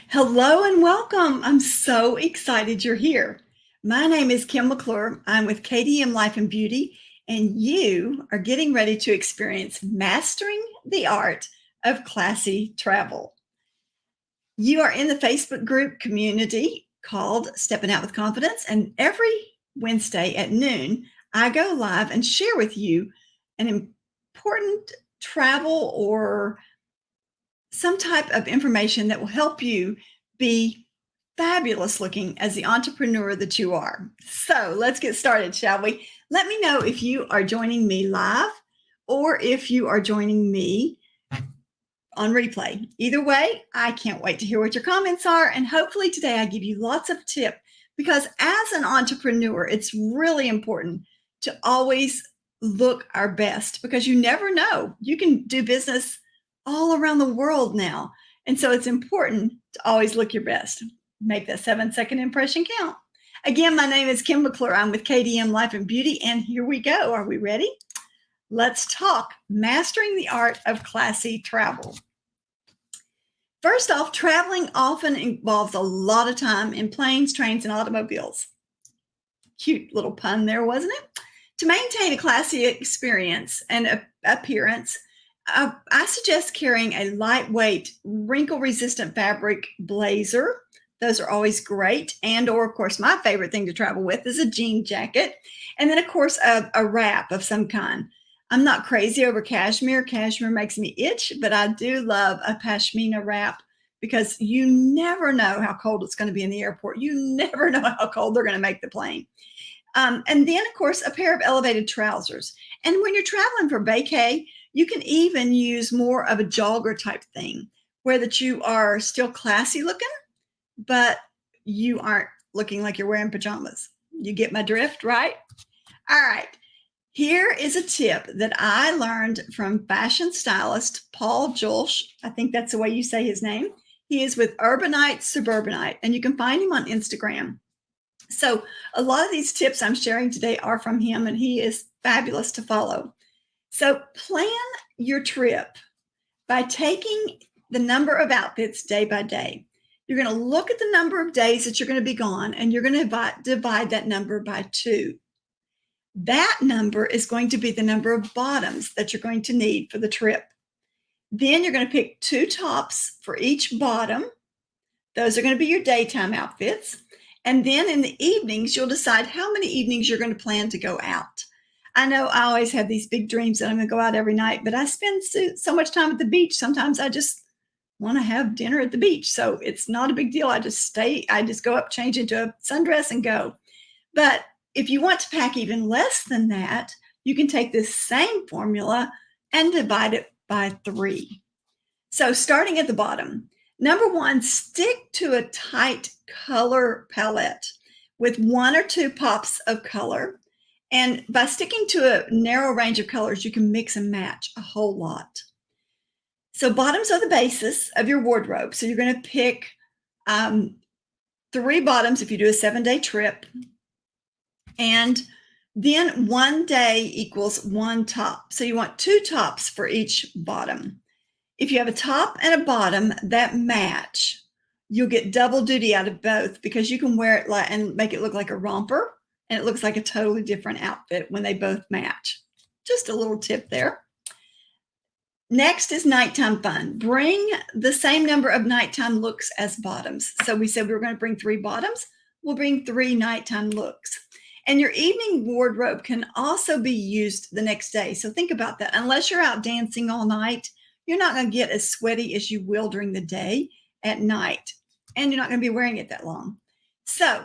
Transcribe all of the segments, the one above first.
Hello and welcome. I'm so excited you're here. My name is Kim McClure. I'm with KDM Life and Beauty, and you are getting ready to experience mastering the art of classy travel. You are in the Facebook group community called Stepping Out with Confidence, and every Wednesday at noon, I go live and share with you an important travel or some type of information that will help you be fabulous looking as the entrepreneur that you are. So let's get started, shall we? Let me know if you are joining me live or if you are joining me on replay. Either way, I can't wait to hear what your comments are. And hopefully today I give you lots of tips because as an entrepreneur, it's really important to always look our best because you never know. You can do business all around the world now. And so it's important to always look your best. Make that 7-second impression count. Again, my name is Kim McClure. I'm with KDM Life and Beauty. And here we go. Are we ready? Let's talk mastering the art of classy travel. First off, traveling often involves a lot of time in planes, trains, and automobiles. Cute little pun there, wasn't it? To maintain a classy experience and appearance, I suggest carrying a lightweight, wrinkle-resistant fabric blazer. Those are always great. And, or, of course, my favorite thing to travel with is a jean jacket. And then, of course, a wrap of some kind. I'm not crazy over cashmere. Cashmere makes me itch, but I do love a pashmina wrap because you never know how cold it's going to be in the airport. You never know how cold they're going to make the plane. And then, of course, a pair of elevated trousers. And when you're traveling for vacay, you can even use more of a jogger type thing where that you are still classy looking, but you aren't looking like you're wearing pajamas. You get my drift, right? All right. Here is a tip that I learned from fashion stylist Paul Julsch. I think that's the way you say his name. He is with Urbanite Suburbanite, and you can find him on Instagram. So a lot of these tips I'm sharing today are from him, and he is fabulous to follow. So plan your trip by taking the number of outfits day by day. You're going to look at the number of days that you're going to be gone, and you're going to divide that number by 2. That number is going to be the number of bottoms that you're going to need for the trip. Then you're going to pick 2 tops for each bottom. Those are going to be your daytime outfits. And then in the evenings, you'll decide how many evenings you're going to plan to go out. I know I always have these big dreams that I'm going to go out every night, but I spend so much time at the beach. Sometimes I just want to have dinner at the beach. So it's not a big deal. I just go up, change into a sundress and go. But if you want to pack even less than that, you can take this same formula and divide it by 3. So starting at the bottom, number 1, stick to a tight color palette with 1 or 2 pops of color. And by sticking to a narrow range of colors, you can mix and match a whole lot. So bottoms are the basis of your wardrobe. So you're going to pick 3 bottoms if you do a 7-day trip. And then 1 day equals 1 top. So you want 2 tops for each bottom. If you have a top and a bottom that match, you'll get double duty out of both because you can wear it and make it look like a romper, and it looks like a totally different outfit when they both match. Just a little tip there. Next is nighttime fun. Bring the same number of nighttime looks as bottoms. So we said we were going to bring 3 bottoms. We'll bring 3 nighttime looks. And your evening wardrobe can also be used the next day. So think about that. Unless you're out dancing all night, you're not going to get as sweaty as you will during the day at night. And you're not going to be wearing it that long. So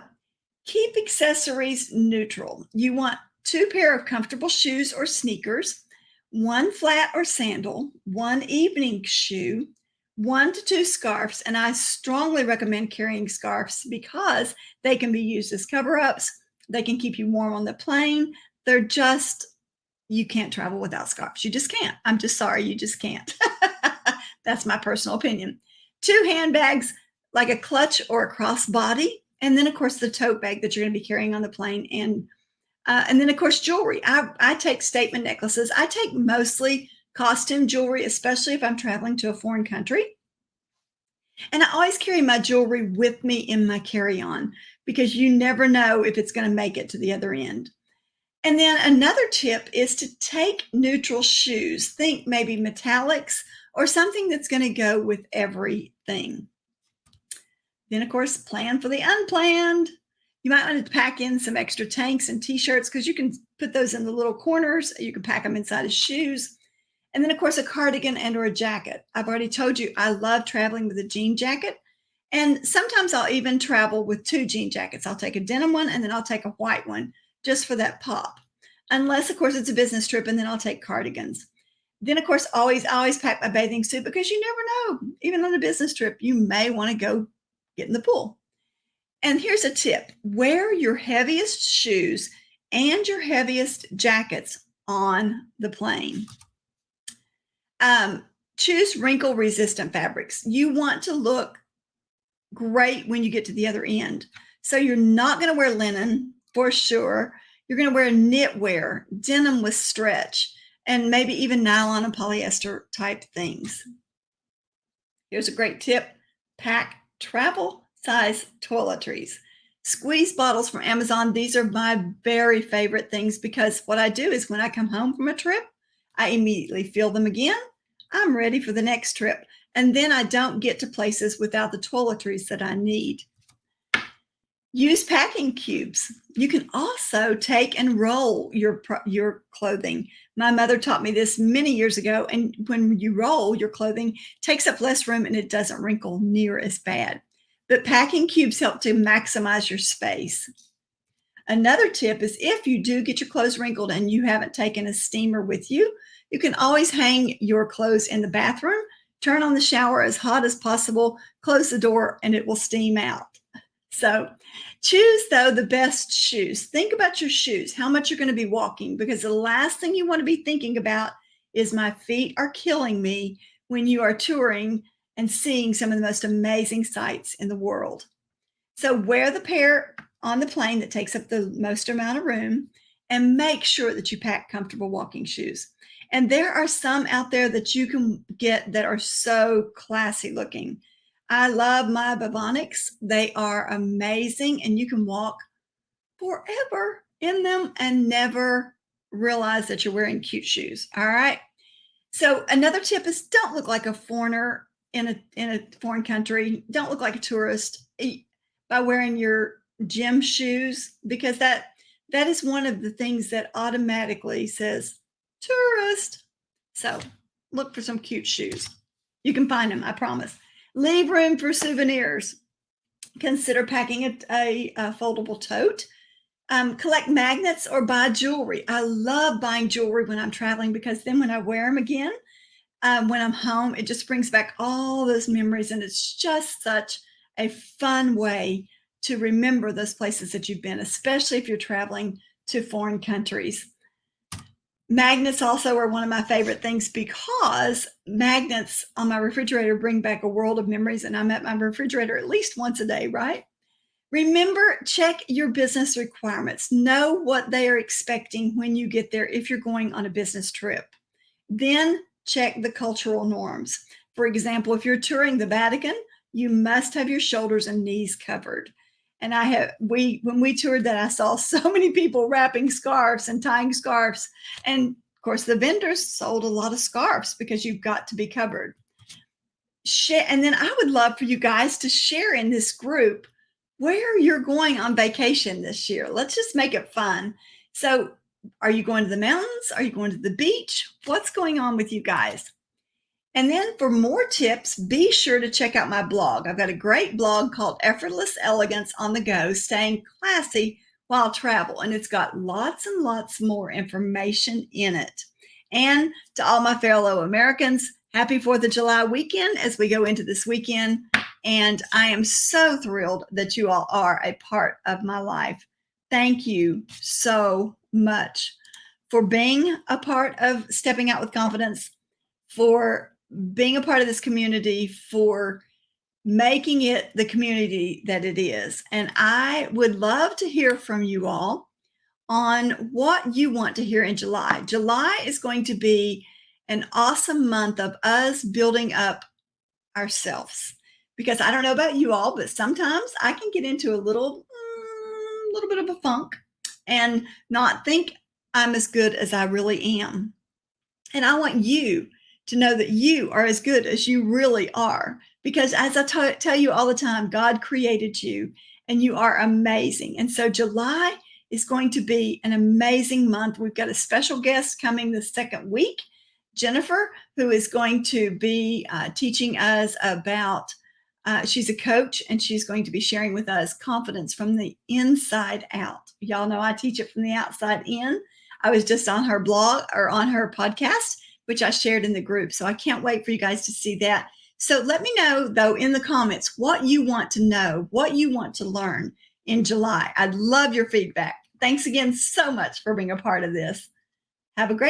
keep accessories neutral. You want 2 pair of comfortable shoes or sneakers, 1 flat or sandal, 1 evening shoe, 1 to 2 scarves. And I strongly recommend carrying scarves because they can be used as cover-ups. They can keep you warm on the plane. They're just, you can't travel without scarves. You just can't. I'm just sorry, you just can't. That's my personal opinion. 2 handbags, like a clutch or a crossbody. And then, of course, the tote bag that you're going to be carrying on the plane. And then, of course, jewelry. I take statement necklaces. I take mostly costume jewelry, especially if I'm traveling to a foreign country. And I always carry my jewelry with me in my carry-on because you never know if it's going to make it to the other end. And then another tip is to take neutral shoes. Think maybe metallics or something that's going to go with everything. Then, of course, plan for the unplanned. You might want to pack in some extra tanks and t-shirts because you can put those in the little corners. You can pack them inside of shoes. And then, of course, a cardigan and or a jacket. I've already told you I love traveling with a jean jacket. And sometimes I'll even travel with two jean jackets. I'll take a denim one and then I'll take a white one just for that pop. Unless, of course, it's a business trip, and then I'll take cardigans. Then, of course, I always pack my bathing suit because you never know. Even on a business trip, you may want to go get in the pool. And here's a tip. Wear your heaviest shoes and your heaviest jackets on the plane. Choose wrinkle-resistant fabrics. You want to look great when you get to the other end. So you're not going to wear linen for sure. You're going to wear knitwear, denim with stretch, and maybe even nylon and polyester type things. Here's a great tip. Pack travel size toiletries. Squeeze bottles from Amazon. These are my very favorite things because what I do is when I come home from a trip, I immediately fill them again. I'm ready for the next trip. And then I don't get to places without the toiletries that I need. Use packing cubes. You can also take and roll your clothing. My mother taught me this many years ago. And when you roll your clothing, it takes up less room and it doesn't wrinkle near as bad. But packing cubes help to maximize your space. Another tip is if you do get your clothes wrinkled and you haven't taken a steamer with you, you can always hang your clothes in the bathroom, turn on the shower as hot as possible, close the door, and it will steam out. So choose, though, the best shoes. Think about your shoes, how much you're going to be walking, because the last thing you want to be thinking about is my feet are killing me when you are touring and seeing some of the most amazing sights in the world. So wear the pair on the plane that takes up the most amount of room and make sure that you pack comfortable walking shoes. And there are some out there that you can get that are so classy looking. I love my Bivonics. They are amazing and you can walk forever in them and never realize that you're wearing cute shoes. All right. So another tip is don't look like a foreigner in a foreign country. Don't look like a tourist by wearing your gym shoes, because that is one of the things that automatically says tourist. So look for some cute shoes. You can find them, I promise. Leave room for souvenirs. Consider packing a foldable tote. Collect magnets or buy jewelry. I love buying jewelry when I'm traveling because then when I wear them again, when I'm home, it just brings back all those memories. And it's just such a fun way to remember those places that you've been, especially if you're traveling to foreign countries. Magnets also are one of my favorite things because magnets on my refrigerator bring back a world of memories, and I'm at my refrigerator at least once a day, right? Remember, check your business requirements. Know what they are expecting when you get there if you're going on a business trip. Then check the cultural norms. For example, if you're touring the Vatican, you must have your shoulders and knees covered. And when we toured that, I saw so many people wrapping scarves and tying scarves. And of course, the vendors sold a lot of scarves because you've got to be covered. And then I would love for you guys to share in this group where you're going on vacation this year. Let's just make it fun. So are you going to the mountains? Are you going to the beach? What's going on with you guys? And then for more tips, be sure to check out my blog. I've got a great blog called Effortless Elegance on the Go, Staying Classy While Travel. And it's got lots and lots more information in it. And to all my fellow Americans, happy 4th of July weekend as we go into this weekend. And I am so thrilled that you all are a part of my life. Thank you so much for being a part of Stepping Out with Confidence, for being a part of this community, for making it the community that it is. And I would love to hear from you all on what you want to hear in July. July is going to be an awesome month of us building up ourselves, because I don't know about you all, but sometimes I can get into a little bit of a funk and not think I'm as good as I really am. And I want you to know that you are as good as you really are. Because as I tell you all the time, God created you and you are amazing. And so July is going to be an amazing month. We've got a special guest coming the second week, Jennifer, who is going to be teaching us about, she's a coach and she's going to be sharing with us confidence from the inside out. Y'all know I teach it from the outside in. I was just on her blog or on her podcast, which I shared in the group. So I can't wait for you guys to see that. So let me know, though, in the comments what you want to know, what you want to learn in July. I'd love your feedback. Thanks again so much for being a part of this. Have a great